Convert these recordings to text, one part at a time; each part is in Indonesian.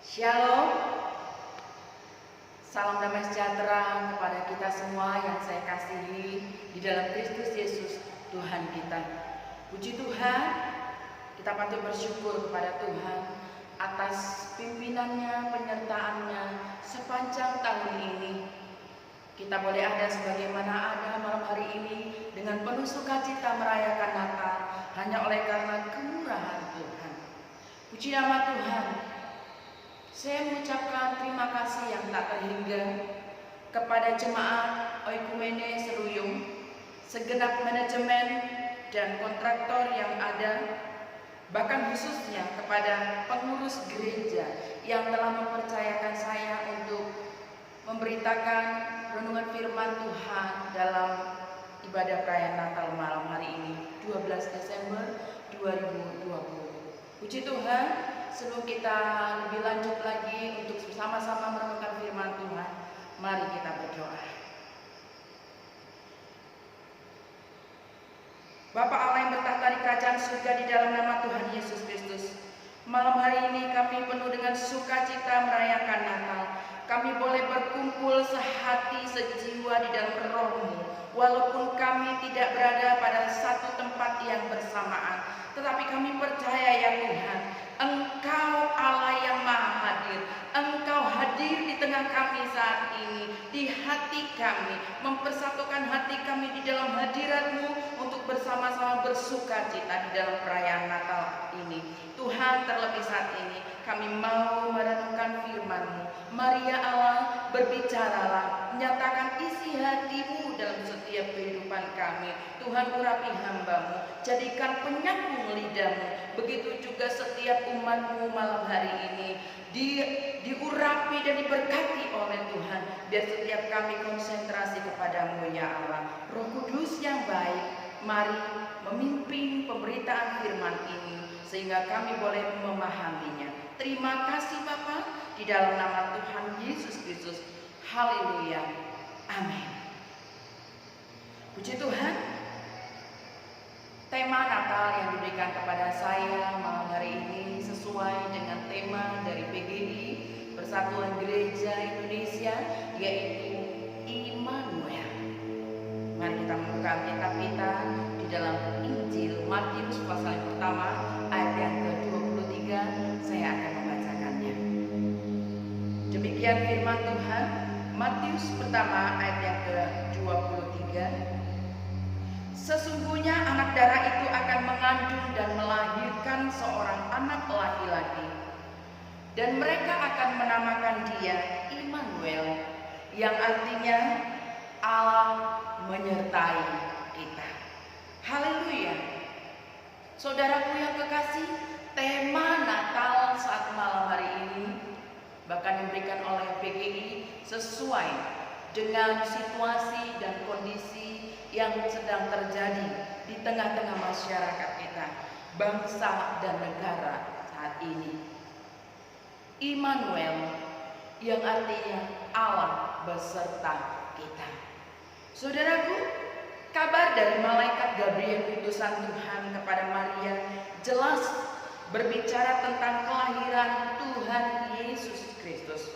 Shalom, salam damai sejahtera kepada kita semua yang saya kasihi di dalam Kristus Yesus Tuhan kita. Puji Tuhan, kita patut bersyukur kepada Tuhan atas pimpinannya, penyertaannya sepanjang tahun ini. Kita boleh ada sebagaimana ada malam hari ini dengan penuh sukacita merayakan Natal hanya oleh karena kemurahan Tuhan. Puji nama Tuhan. Saya mengucapkan terima kasih yang tak terhingga kepada jemaat Oikumene Seruyung, segenap manajemen dan kontraktor yang ada, bahkan khususnya kepada pengurus gereja yang telah mempercayakan saya untuk memberitakan renungan firman Tuhan dalam ibadah perayaan Natal malam hari ini, 12 Desember 2020. Puji Tuhan, sebelum kita lebih lanjut lagi untuk bersama-sama merenungkan firman Tuhan, mari kita berdoa. Bapa Allah yang bertahta di kerajaan surga, di dalam nama Tuhan Yesus Kristus, malam hari ini kami penuh dengan sukacita merayakan Natal. Kami boleh berkumpul sehati sejiwa di dalam roh-Mu, walaupun kami tidak berada pada satu tempat yang bersamaan. Tetapi kami percaya ya Tuhan, Engkau Allah yang maha hadir. Engkau hadir di tengah kami saat ini, di hati kami, mempersatukan hati kami di dalam hadirat-Mu untuk bersama-sama bersuka cita di dalam perayaan Natal ini. Tuhan, terlebih saat ini kami mau merenungkan firman-Mu. Mari ya Allah, berbicaralah, nyatakan isi hati-Mu dalam setiap kehidupan kami. Tuhan, urapi hamba-Mu, jadikan penyambung lidah-Mu. Begitu juga setiap umat-Mu malam hari ini diurapi dan diberkati oleh Tuhan. Biar setiap kami konsentrasi kepada-Mu ya Allah. Roh Kudus yang baik, mari memimpin pemberitaan firman ini sehingga kami boleh memahaminya. Terima kasih Bapa, di dalam nama Tuhan Yesus Kristus. Haleluya. Amin. Puji Tuhan. Tema Natal yang diberikan kepada saya malam hari ini sesuai dengan tema dari PGI, Persatuan Gereja Indonesia, yaitu Immanuel. Mari kita membuka Alkitab kita di dalam Injil Matius pasal yang pertama ayat yang ke-23. Saya akan membacakannya. Demikian firman Tuhan, Matius pertama ayat yang ke-23. Sesungguhnya anak darah itu akan mengandung dan melahirkan seorang anak laki-laki, dan mereka akan menamakan dia Immanuel, yang artinya Allah menyertai kita. Haleluya. Saudaraku yang kekasih, tema Natal saat malam hari ini bahkan diberikan oleh PGI sesuai dengan situasi dan kondisi yang sedang terjadi di tengah-tengah masyarakat kita, bangsa dan negara saat ini. Immanuel yang artinya Allah beserta kita. Saudaraku, kabar dari malaikat Gabriel utusan Tuhan kepada Maria jelas berbicara tentang kelahiran Tuhan Yesus Kristus.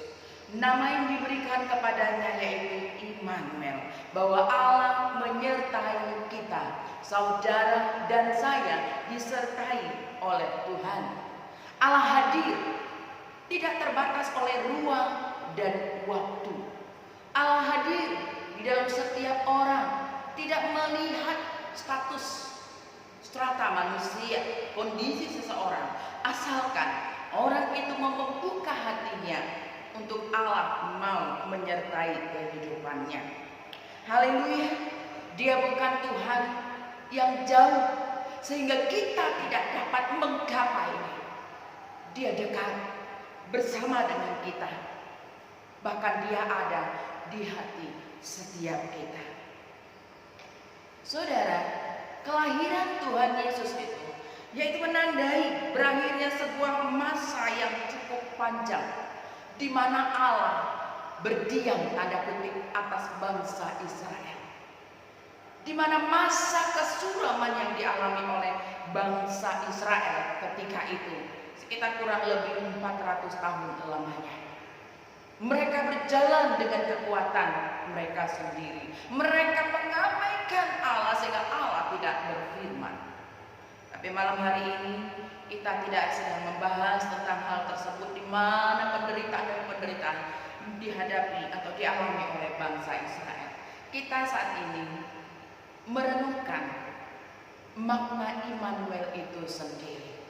Nama yang diberikan kepadanya yaitu Immanuel, bahwa Allah menyertai kita, saudara dan saya disertai oleh Tuhan. Allah hadir, tidak terbatas oleh ruang dan waktu. Allah hadir di dalam setiap orang, tidak melihat status strata manusia, kondisi seseorang, asalkan orang itu membuka hatinya untuk Allah mau menyertai kehidupannya. Haleluya. Dia bukan Tuhan yang jauh sehingga kita tidak dapat menggapainya. Dia dekat bersama dengan kita. Bahkan dia ada di hati setiap kita. Saudara, kelahiran Tuhan Yesus itu yaitu menandai berakhirnya sebuah masa yang cukup panjang, di mana Allah berdiam tanda kutip atas bangsa Israel, di mana masa kesuraman yang dialami oleh bangsa Israel ketika itu sekitar kurang lebih 400 tahun lamanya. Mereka berjalan dengan kekuatan mereka sendiri. Mereka mengabaikan Allah sehingga Allah tidak berfirman. Tapi malam hari ini kita tidak sedang membahas tentang hal tersebut, di mana penderitaan dan penderitaan dihadapi atau dialami oleh bangsa Israel. Kita saat ini merenungkan makna Immanuel itu sendiri.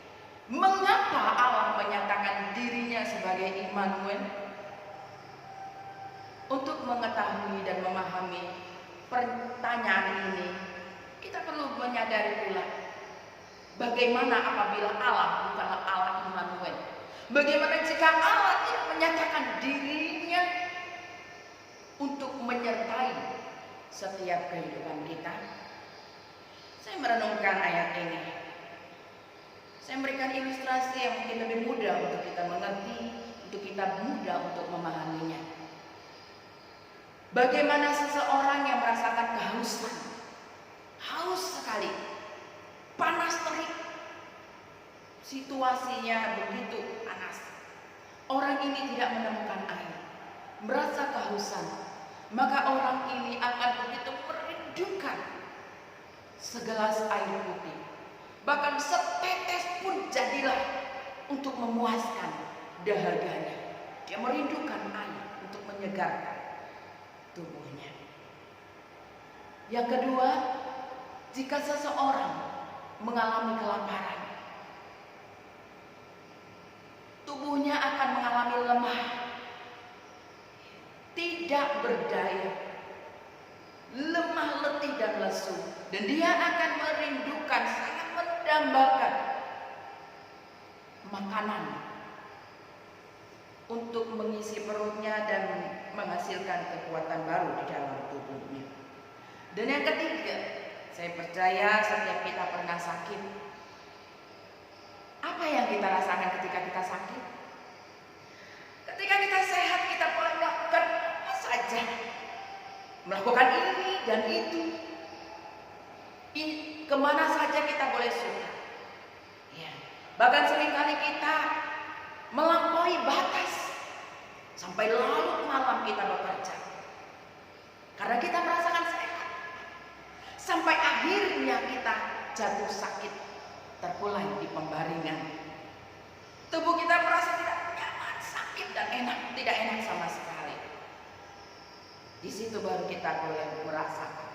Mengapa Allah menyatakan dirinya sebagai Immanuel? Untuk mengetahui dan memahami pertanyaan ini, kita perlu menyadari pula bagaimana apabila Allah bukanlah Allah Immanuel. Bagaimana jika Allah tidak menyatakan dirinya untuk menyertai setiap kehidupan kita? Saya merenungkan ayat ini. Saya memberikan ilustrasi yang mungkin lebih mudah untuk kita mengerti, untuk kita mudah untuk memahaminya. Bagaimana seseorang yang merasakan kehausan, haus sekali, panas terik, situasinya begitu panas. Orang ini tidak menemukan air, merasa kehausan, maka orang ini akan begitu merindukan segelas air putih. Bahkan setetes pun jadilah untuk memuaskan dahaganya. Dia merindukan air untuk menyegarkan tubuhnya. Yang kedua, jika seseorang mengalami kelaparan, tubuhnya akan mengalami lemah, tidak berdaya, lemah, letih dan lesu, dan dia akan merindukan, sangat mendambakan makanan untuk mengisi perutnya dan menghasilkan kekuatan baru di dalam tubuhnya. Dan yang ketiga, saya percaya setiap kita pernah sakit. Apa yang kita rasakan ketika kita sakit? Ketika kita sehat, kita boleh melakukan apa saja, melakukan ini dan itu, kemana saja kita boleh suka. Ya. Bahkan seringkali kita melampaui batas, sampai larut malam kita bekerja karena kita merasakan sehat, sampai akhirnya kita jatuh sakit, terkulai di pembaringan. Tubuh kita merasa tidak nyaman, sakit dan tidak enak sama sekali. Di situ baru kita boleh merasakan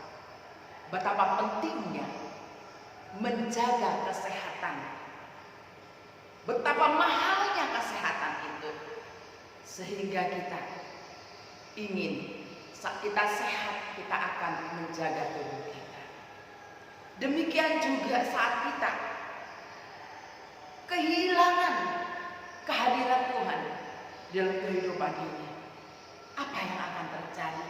betapa pentingnya menjaga kesehatan, betapa mahalnya kesehatan itu, sehingga kita ingin saat kita sehat, kita akan menjaga tubuh kita. Demikian juga saat kita kehilangan kehadiran Tuhan dalam kehidupan ini, apa yang akan terjadi?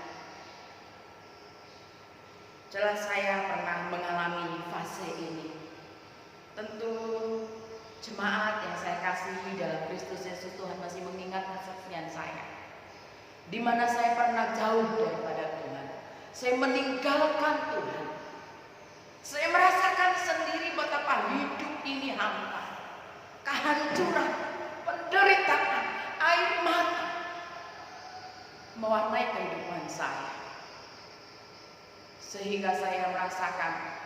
Jelas saya pernah mengalami fase ini. Tentu jemaat yang saya kasihi dalam Kristus Yesus, Tuhan masih mengingat kesaksian saya, di mana saya pernah jauh daripada Tuhan. Saya meninggalkan Tuhan. Saya merasakan sendiri betapa hidup ini hampa, kehancuran, penderitaan, air mata mewarnai kehidupan saya, sehingga saya merasakan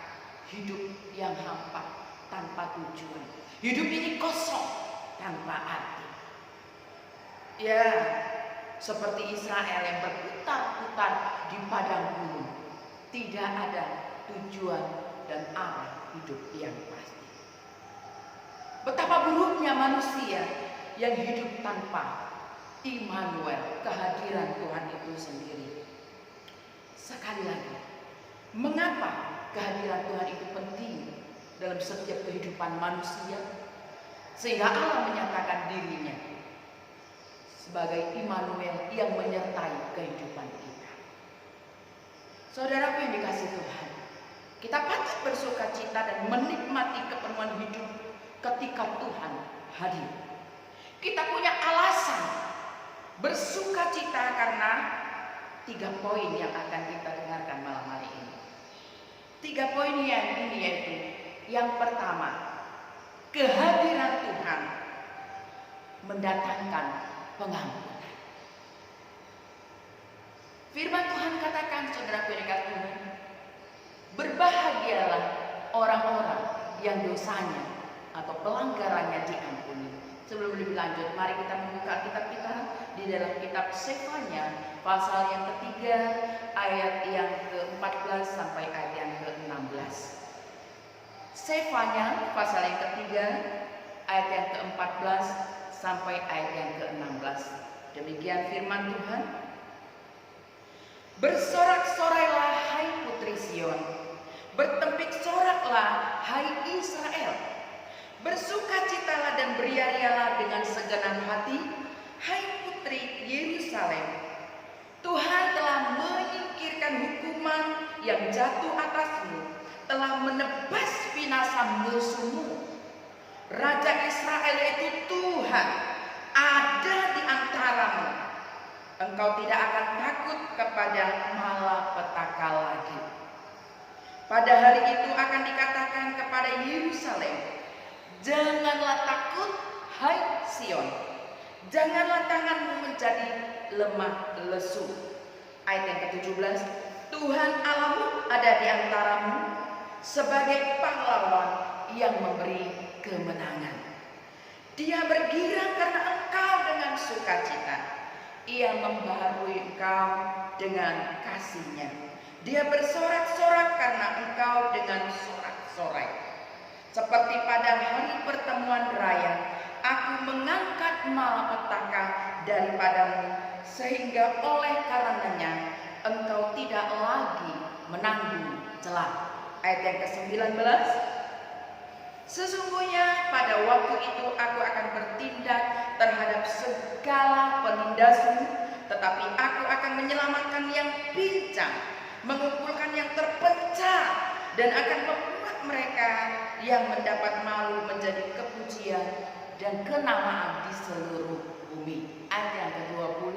hidup yang hampa, tanpa tujuan. Hidup ini kosong, tanpa arti. Ya, seperti Israel yang berputar-putar di padang gunung, tidak ada tujuan dan arah hidup yang pasti. Betapa buruknya manusia yang hidup tanpa Immanuel, kehadiran Tuhan itu sendiri. Sekali lagi, mengapa kehadiran Tuhan itu penting dalam setiap kehidupan manusia? Sehingga Allah menyatakan dirinya sebagai Immanuel yang menyertai kehidupan kita. Saudaraku yang dikasihi Tuhan, kita patut bersuka cita dan menikmati kepenuhan hidup ketika Tuhan hadir. Kita punya alasan bersuka cita karena 3 poin yang akan kita dengarkan malam hari ini. 3 poin yang ini yaitu, yang pertama, kehadiran Tuhan mendatangkan pengampunan. Firman Tuhan katakan, saudara pendengar Tuhan, berbahagialah orang-orang yang dosanya atau pelanggarannya diampuni. Sebelum lebih lanjut, mari kita membuka kitab kita di dalam kitab Sefanya pasal yang ketiga ayat yang ke-14 sampai ayat yang ke-16. Sefanya pasal yang ketiga ayat yang ke-14 sampai ayat yang ke-16. Demikian firman Tuhan. Bersorak-sorailah hai putri Sion, bertempik soraklah hai Israel. Bersukacitalah dan beriarialah dengan segenap hati, hai putri Yerusalem. Tuhan telah menyingkirkan hukuman yang jatuh atasmu, telah menebas binasa musuhmu. Raja Israel yaitu Tuhan ada di antaramu. Engkau tidak akan takut kepada malapetaka lagi. Pada hari itu akan dikatakan kepada Yerusalem, janganlah takut, hai Sion. Janganlah tanganmu menjadi lemah lesu. Ayat yang ke-17, Tuhan Allahmu ada di antaramu sebagai pahlawan yang memberi kemenangan. Dia bergirang karena engkau dengan sukacita. Ia membaharui engkau dengan kasih-Nya. Dia bersorak-sorak karena engkau dengan sorak-sorai. Seperti pada hari pertemuan raya, aku mengangkat malapetaka daripadamu, sehingga oleh karenanya engkau tidak lagi menanggung celah. Ayat yang ke-19, sesungguhnya pada waktu itu aku akan bertindak terhadap segala penindasmu, tetapi aku akan menyelamatkan yang pincang, mengumpulkan yang terpecah, dan akan membuat mereka yang mendapat malu menjadi kepujian dan kenamaan di seluruh bumi. Ayat yang ke-20,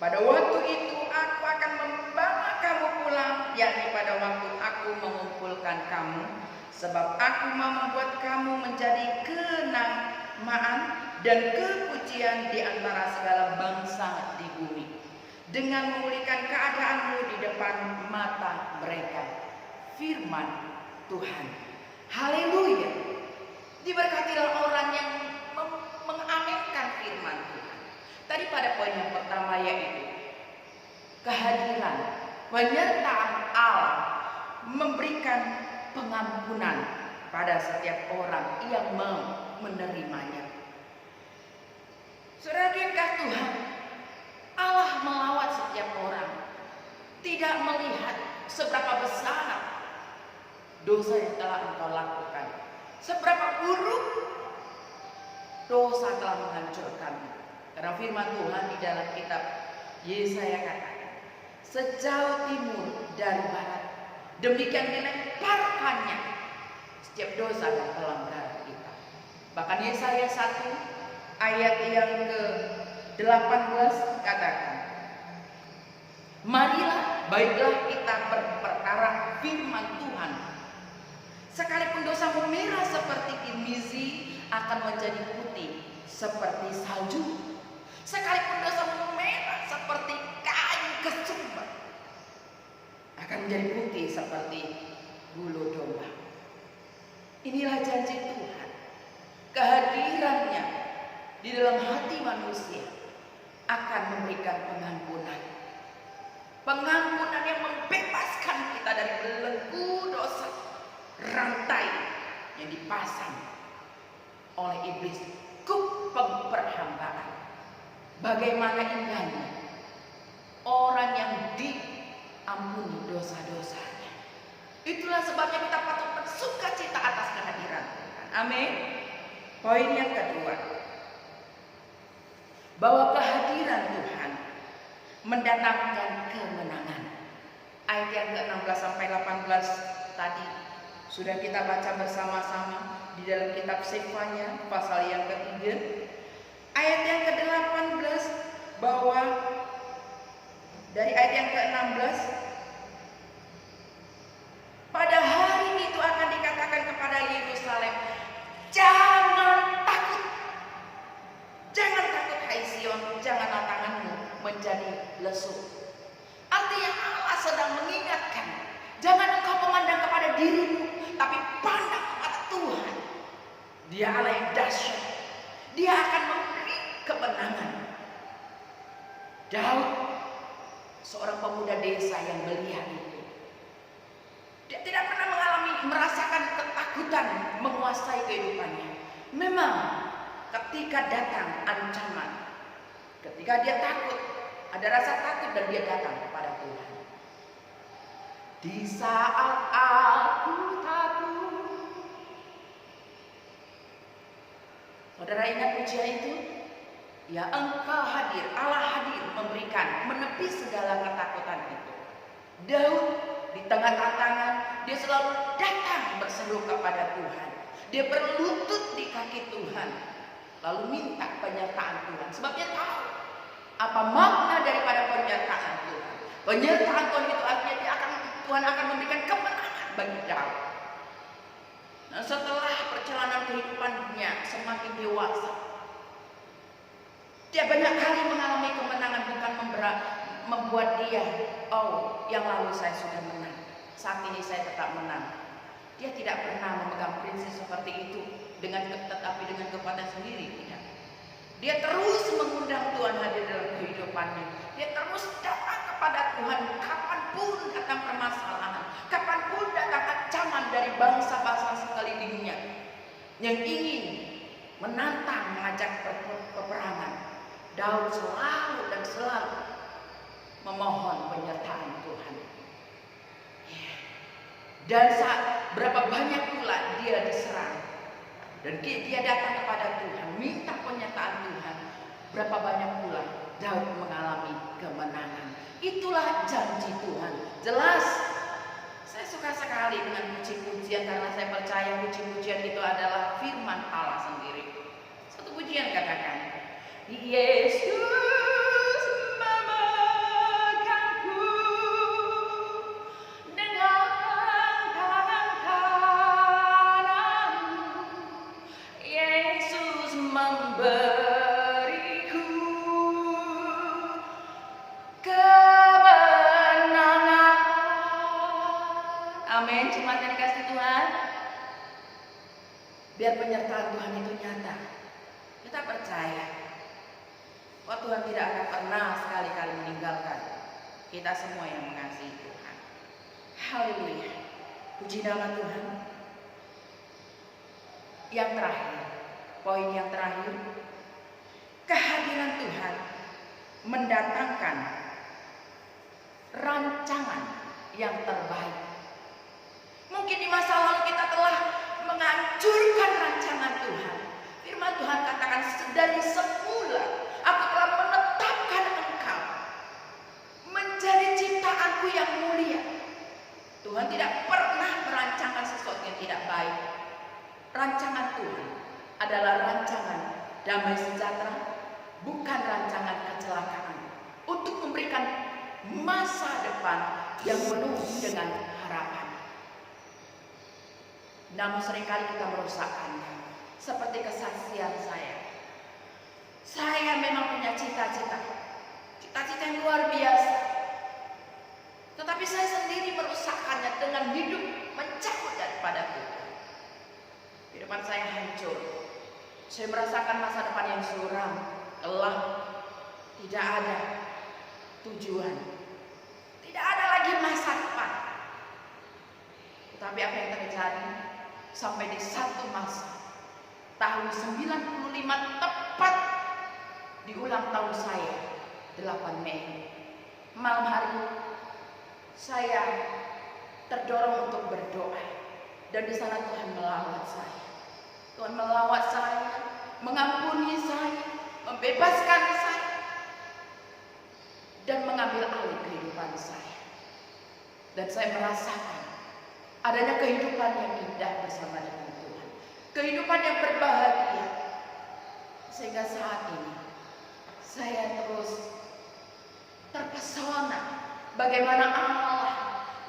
pada waktu itu aku akan membawa kamu pulang, yakni pada waktu aku mengumpulkan kamu, sebab aku mau membuat kamu menjadi kenamaan dan kepujian di antara segala bangsa di bumi, dengan memulihkan keadaanmu di depan mata mereka. Firman Tuhan. Haleluya. Diberkatilah orang yang mengaminkan firman Tuhan. Tadi pada poin yang pertama yaitu kehadiran, penyertaan Allah memberikan pengampunan pada setiap orang yang mau menerimanya. Saudara kekasih Tuhan, Allah melawat setiap orang, tidak melihat seberapa besar dosa yang telah engkau lakukan, seberapa buruk dosa telah menghancurkanmu. Karena firman Tuhan di dalam kitab Yesaya katakan, sejauh timur dari barat, demikian dilemparkannya setiap dosa dan pelanggaran kita. Bahkan Yesaya 1 ayat yang ke-18 katakan, marilah baiklah kita berperkara firman Tuhan. Sekalipun dosamu merah seperti kirmizi, akan menjadi putih seperti salju. Sekalipun dosamu merah seperti kain kesumber, akan menjadi putih seperti bulu domba. Inilah janji Tuhan. Kehadirannya di dalam hati manusia akan memberikan pengampunan. Pengampunan yang membebaskan kita dari belenggu dosa, rantai yang dipasang oleh iblis, kupeng perhambaan. Bagaimana indahnya orang yang diampuni dosa-dosanya. Itulah sebabnya kita patut bersukacita atas kehadiran Tuhan. Amin. Poin yang kedua, bahwa kehadiran Tuhan mendatangkan kemenangan. Ayat yang ke-16 sampai 18 tadi sudah kita baca bersama-sama di dalam kitab Sefanya pasal yang ketiga. Ayat yang ke-18 bahwa dari ayat yang ke-16, pada hari itu akan dikatakan kepada Yerusalem, jangan takut. lesu. Artinya Allah sedang mengingatkan, jangan engkau memandang kepada dirimu, tapi pandang kepada Tuhan. Dia Allah yang dahsyat. Dia akan memberi kemenangan. Daud, seorang pemuda desa yang belia itu, dia tidak pernah merasakan ketakutan menguasai kehidupannya. Memang ketika datang ancaman, ketika dia takut, ada rasa takut dan dia datang kepada Tuhan. Di saat aku takut. Saudara ingat pujian itu? Ya, engkau hadir, Allah hadir memberikan, menepi segala ketakutan itu. Daud di tengah tantangan, dia selalu datang berseru kepada Tuhan. Dia berlutut di kaki Tuhan, lalu minta penyertaan Tuhan. Sebab dia tahu apa makna daripada penyertaan Tuhan. Penyertaan Tuhan itu artinya Tuhan akan memberikan kemenangan bagi Daud. Nah, setelah perjalanan kehidupannya semakin dewasa, dia banyak kali mengalami kemenangan, bukan membuat dia, oh yang lalu saya sudah menang, saat ini saya tetap menang. Dia tidak pernah memegang prinsip seperti itu tetapi dengan kekuatan sendiri, tidak. Dia terus mengundang Tuhan hadir dalam kehidupannya. Dia terus datang kepada Tuhan kapanpun datang permasalahan, kapanpun datang ancaman dari bangsa-bangsa sekelilingnya yang ingin menantang, mengajak peperangan. Daud selalu dan selalu memohon penyertaan Tuhan. Dan saat berapa banyak pula dia diserang dan dia datang kepada Tuhan, minta penyertaan Tuhan, berapa banyak pula Daud mengalami kemenangan. Itulah janji Tuhan. Jelas, saya suka sekali dengan puji-pujian karena saya percaya puji-pujian itu adalah firman Allah sendiri. Satu pujian katakan, Yesus memegangku dengan tangan kananmu, Yesus memberiku kemenangan. Amin. Cuma dikasih Tuhan. Biar penyertaan Tuhan itu nyata. Kita percaya bahwa Tuhan tidak akan pernah sekali-kali meninggalkan kita semua yang mengasihi Tuhan. Haleluya. Puji nama Tuhan. Yang terakhir, poin yang terakhir, kehadiran Tuhan mendatangkan rancangan yang terbaik. Mungkin di masa lalu kita telah menghancurkan rancangan Tuhan. Firman Tuhan katakan, dari semula aku telah menetapkan engkau menjadi ciptaanku yang mulia. Tuhan tidak pernah merancangkan sesuatu yang tidak baik. Rancangan Tuhan adalah rancangan damai sejahtera, bukan rancangan kecelakaan, untuk memberikan masa depan yang penuh dengan harapan. Namun seringkali kita merusakkannya. Seperti kesaksian saya. Saya memang punya cita-cita yang luar biasa. Tetapi saya sendiri merusakkannya dengan hidup menjauh daripada Tuhan. Kehidupan saya hancur. Saya merasakan masa depan yang suram, gelap, tidak ada tujuan, tidak ada lagi masa depan. Tetapi apa yang terjadi? Sampai di satu masa, tahun 95 tepat di ulang tahun saya, 8 Mei. Malam hari saya terdorong untuk berdoa, dan di sana Tuhan melawat saya. Tuhan melawat saya, mengampuni saya, membebaskan saya, dan mengambil alih kehidupan saya. Dan saya merasakan adanya kehidupan yang indah bersama dengan Tuhan, kehidupan yang berbahagia. Sehingga saat ini saya terus terpesona bagaimana Allah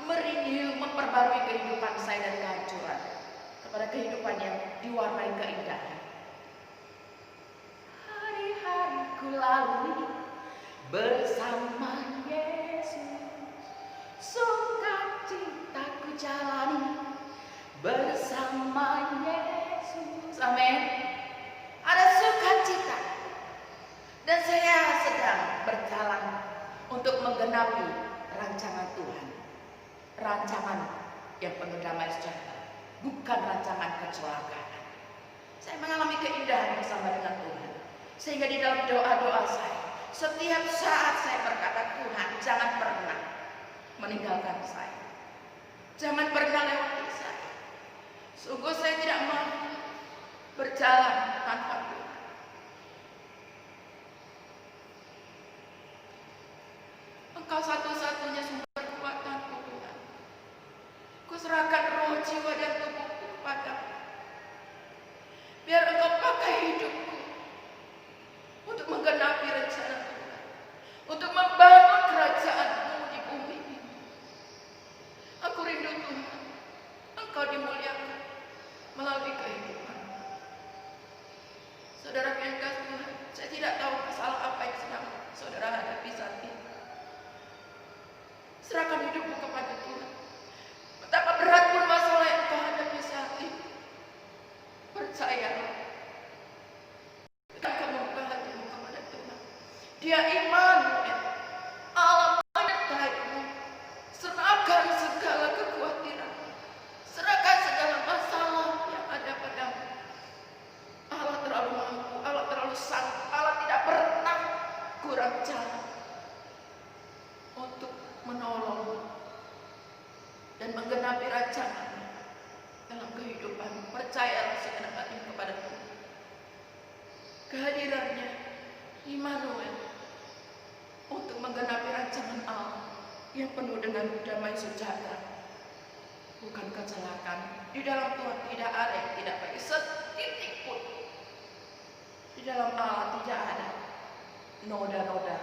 merenew, memperbarui kehidupan saya dari kehancuran kepada kehidupan yang diwarnai keindahan. Hari-hari ku lalui bersama sukacitaku jalani bersama Yesus. Amin. Ada sukacita. Dan saya sedang berjalan untuk menggenapi rancangan Tuhan. Rancangan yang penuh damai sejahtera, bukan rancangan kecelakaan. Saya mengalami keindahan bersama dengan Tuhan. Sehingga di dalam doa-doa saya, setiap saat saya berkata, Tuhan jangan pernah meninggalkan saya. Jangan pernah lewati saya. Sungguh saya tidak mau berjalan tanpa Tuhan. Engkau satu-satunya sumber kekuatanku Tuhan. Kuserahkan roh, jiwa, dan tubuhku padamu. Biar Engkau pakai hidupku untuk menggenapi rencana Tuhan, untuk membangun kerajaan-Mu di bumi ini. Aku rindu Tuhan, Engkau dimuliakan melalui kehidupan. Saudara yang kasih Tuhan, saya tidak tahu masalah apa yang sedang saudara hadapi saat ini. Serahkan hidupmu kepada Tuhan. Betapa berat pun masalah yang kau hadapi saat ini, percayalah. Kamu hatimu kepada Tuhan. Dia Immanuel, Allah menyertai-mu. Serahkan segala kekhawatiran, serahkan segala masalah yang ada padamu. Allah terlalu mampu, Allah terlalu sanggup, Allah tidak pernah kurang jalan untuk menolong dan menggenapi rancangan dalam kehidupan. Percayalah segenap hatimu kepada Tuhan. Kehadirannya Immanuel untuk menggenapi rancangan Allah yang penuh dengan damai sejahtera, bukan kecelakaan. Di dalam Tuhan tidak ada yang tidak baik setitik pun. Di dalam Allah tidak ada noda-noda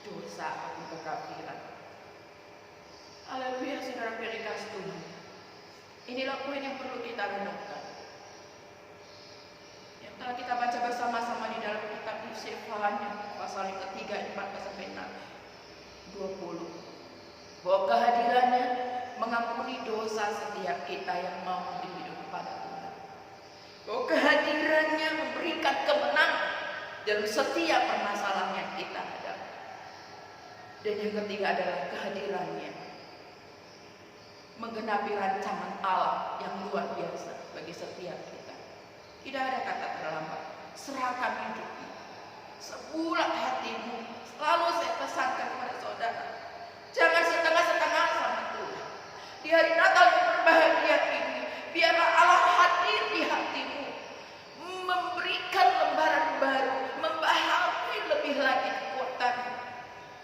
dosa ataupun kekafiran. Haleluya, saudara dikasih Tuhan. Inilah poin yang perlu kita renungkan, yang telah kita baca bersama-sama di dalam kitab Yefanya pasal yang ketiga 14-6 20. Bahwa kehadirannya mengampuni dosa setiap kita yang mau hidup kepada Tuhan. Bahwa kehadirannya memberikan kemenangan dalam setiap permasalahan yang kita hadapi. Dan yang ketiga adalah kehadirannya menggenapi rancangan Allah yang luar biasa bagi setiap kita. Tidak ada kata terlambat. Serahkan hidupmu, sebulat hatimu. Selalu saya pesankan kepada saudara, jangan setengah-setengah sama Tuhan. Di hari Natal yang berbahagia ini, biarlah Allah hadir di hatimu, memberikan lembaran baru, membaharui lebih lagi kekuatan.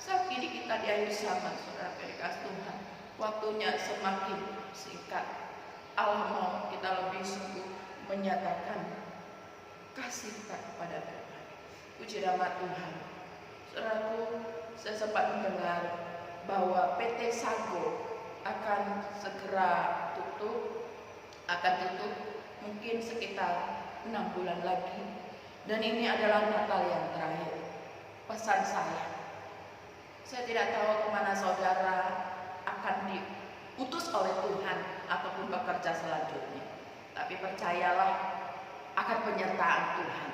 Saat ini kita di akhir zaman, saudara dikasih Tuhan, waktunya semakin singkat. Allah mau kita lebih sungguh menyatakan kasih kita kepada Tuhan. Puji nama Tuhan. Saudaraku, saya sempat mendengar bahwa PT Sago akan segera tutup, mungkin sekitar 6 bulan lagi. Dan ini adalah Natal yang terakhir. Pesan saya tidak tahu kemana saudara akan diutus oleh Tuhan ataupun bekerja selanjutnya. Tapi percayalah akan penyertaan Tuhan.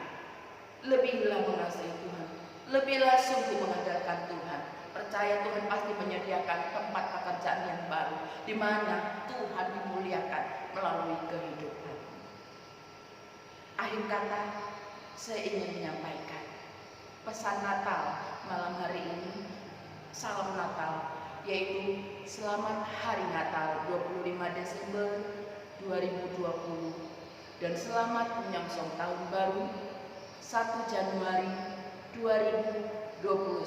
Lebihlah mengasihi Tuhan, lebihlah sungguh mengandalkan Tuhan. Percaya Tuhan pasti menyediakan tempat pekerjaan yang baru, di mana Tuhan dimuliakan melalui kehidupan. Akhir kata, saya ingin menyampaikan pesan Natal malam hari ini. Salam Natal, yaitu selamat hari Natal 25 Desember 2020 dan selamat menyongsong tahun baru 1 Januari 2021.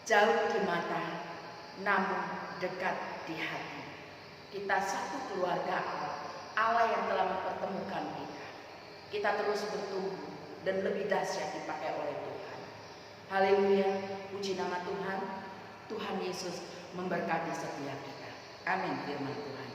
Jauh di mata, namun dekat di hati. Kita satu keluarga Allah yang telah mempertemukan kita. Kita terus bertumbuh dan lebih dahsyat dipakai oleh Tuhan. Haleluya, puji nama Tuhan. Tuhan Yesus memberkati setiap kita. Amin, firman Tuhan.